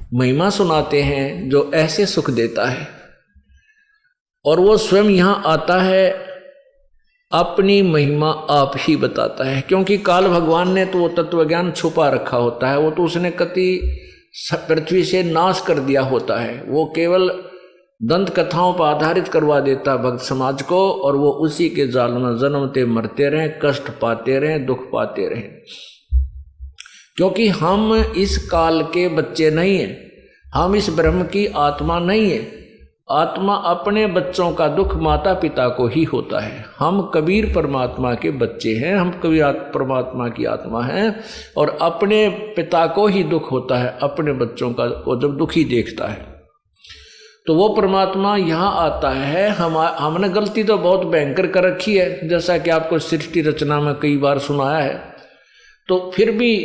महिमा सुनाते हैं जो ऐसे सुख देता है, और वो स्वयं यहाँ आता है, अपनी महिमा आप ही बताता है। क्योंकि काल भगवान ने तो वो तत्व ज्ञान छुपा रखा होता है, वो तो उसने कति पृथ्वी से नाश कर दिया होता है। वो केवल दंत कथाओं पर आधारित करवा देता भक्त समाज को, और वो उसी के जाल में जन्मते मरते रहें, कष्ट पाते रहें, दुख पाते रहें। क्योंकि हम इस काल के बच्चे नहीं हैं, हम इस ब्रह्म की आत्मा नहीं है। आत्मा अपने बच्चों का दुख माता पिता को ही होता है। हम कबीर परमात्मा के बच्चे हैं, हम कबीर परमात्मा की आत्मा हैं, और अपने पिता को ही दुख होता है अपने बच्चों का, वो जब दुखी देखता है। तो वो परमात्मा यहाँ आता है। हमने गलती तो बहुत भयंकर कर रखी है, जैसा कि आपको सृष्टि रचना में कई बार सुनाया है। तो फिर भी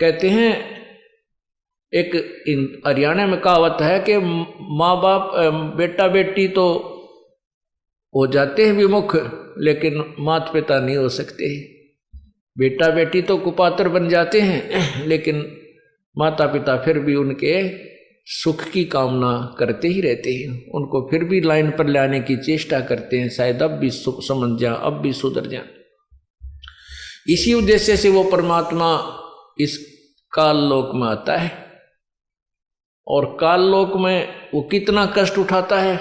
कहते हैं, एक हरियाणा में कहावत है कि माँ बाप बेटा बेटी तो हो जाते हैं विमुख, लेकिन माता पिता नहीं हो सकते। बेटा बेटी तो कुपात्र बन जाते हैं, लेकिन माता पिता फिर भी उनके सुख की कामना करते ही रहते हैं, उनको फिर भी लाइन पर लाने की चेष्टा करते हैं, शायद अब भी समझ जा, अब भी सुधर जा। इसी उद्देश्य से वो परमात्मा इस काल लोक में आता है, और काल लोक में वो कितना कष्ट उठाता है।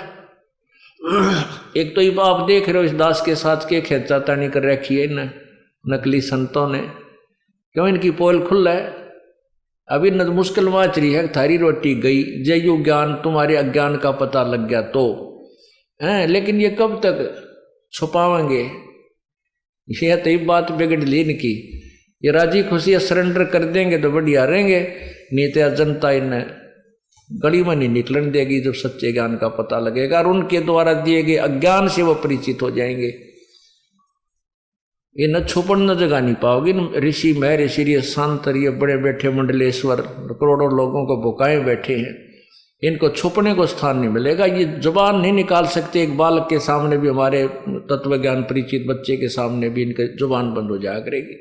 एक तो ये आप देख रहे हो, इस दास के साथ के खेचातानी कर रखी है न नकली संतों ने। क्यों? इनकी पोल खुला है, अभी न मुश्किल माच रही है, थारी रोटी गई, जयु ज्ञान तुम्हारे अज्ञान का पता लग गया तो है। लेकिन ये कब तक छुपावेंगे? ये तो बात बिगड़ ली इनकी। ये राजी खुशी सरेंडर कर देंगे तो बढ़िया रहेंगे, नहीं तो जनता इन्हें गली में नहीं निकलन देगी जब सच्चे ज्ञान का पता लगेगा, और उनके द्वारा दिए गए अज्ञान से वो परिचित हो जाएंगे। ये न छुपन न जगा नहीं पाओगी। ऋषि महर्षि शांतर ये बड़े बैठे मंडलेश्वर करोड़ों लोगों को भुकाए बैठे हैं, इनको छुपने को स्थान नहीं मिलेगा। ये जुबान नहीं निकाल सकते। एक बालक के सामने भी, हमारे तत्व ज्ञान परिचित बच्चे के सामने भी इनके जुबान बंद हो जाया करेगी।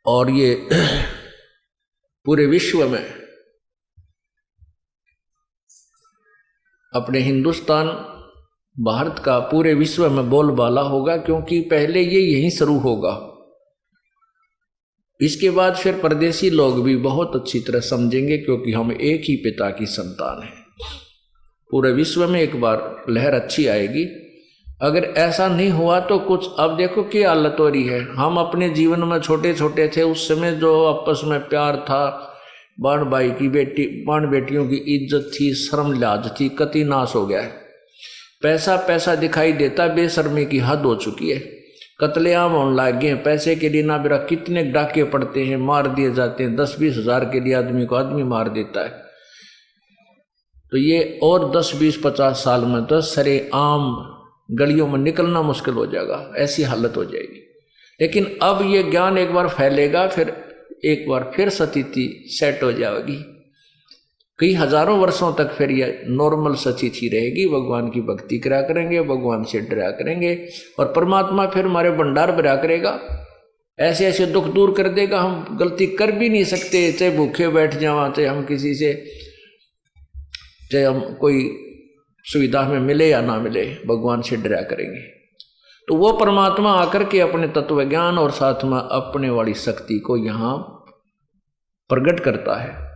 और ये पूरे विश्व में, अपने हिंदुस्तान भारत का पूरे विश्व में बोलबाला होगा, क्योंकि पहले ये यहीं शुरू होगा। इसके बाद फिर परदेशी लोग भी बहुत अच्छी तरह समझेंगे, क्योंकि हम एक ही पिता की संतान हैं। पूरे विश्व में एक बार लहर अच्छी आएगी। अगर ऐसा नहीं हुआ तो कुछ, अब देखो क्या हालत हो रही है। हम अपने जीवन में छोटे छोटे थे, उस समय जो आपस में प्यार था, बाण भाई की बेटी, बाण बेटियों की इज्जत थी, शर्म लिहाज थी, कति नाश हो गया है। पैसा पैसा दिखाई देता, बेशर्मी की हद हो चुकी है। कत्लेआम होने लग गए, पैसे के लिए ना बेरा कितने डाके पड़ते हैं, मार दिए जाते हैं। 10-20 हज़ार के लिए आदमी को आदमी मार देता है। तो ये और 10-20-50 साल में तो सरेआम गलियों में निकलना मुश्किल हो जाएगा, ऐसी हालत हो जाएगी। लेकिन अब ये ज्ञान एक बार फैलेगा, फिर एक बार फिर स्थिति सेट हो जाएगी। कई हजारों वर्षों तक फिर ये नॉर्मल स्थिति रहेगी। भगवान की भक्ति करा करेंगे, भगवान से डरा करेंगे, और परमात्मा फिर हमारे भंडार भरा करेगा। ऐसे ऐसे दुख दूर कर देगा। हम गलती कर भी नहीं सकते, चाहे भूखे बैठ जावा, चाहे हम किसी से, चाहे हम कोई सुविधा में मिले या ना मिले, भगवान से डरा करेंगे। तो वो परमात्मा आकर के अपने तत्व ज्ञान और साथ में अपने वाली शक्ति को यहाँ प्रकट करता है।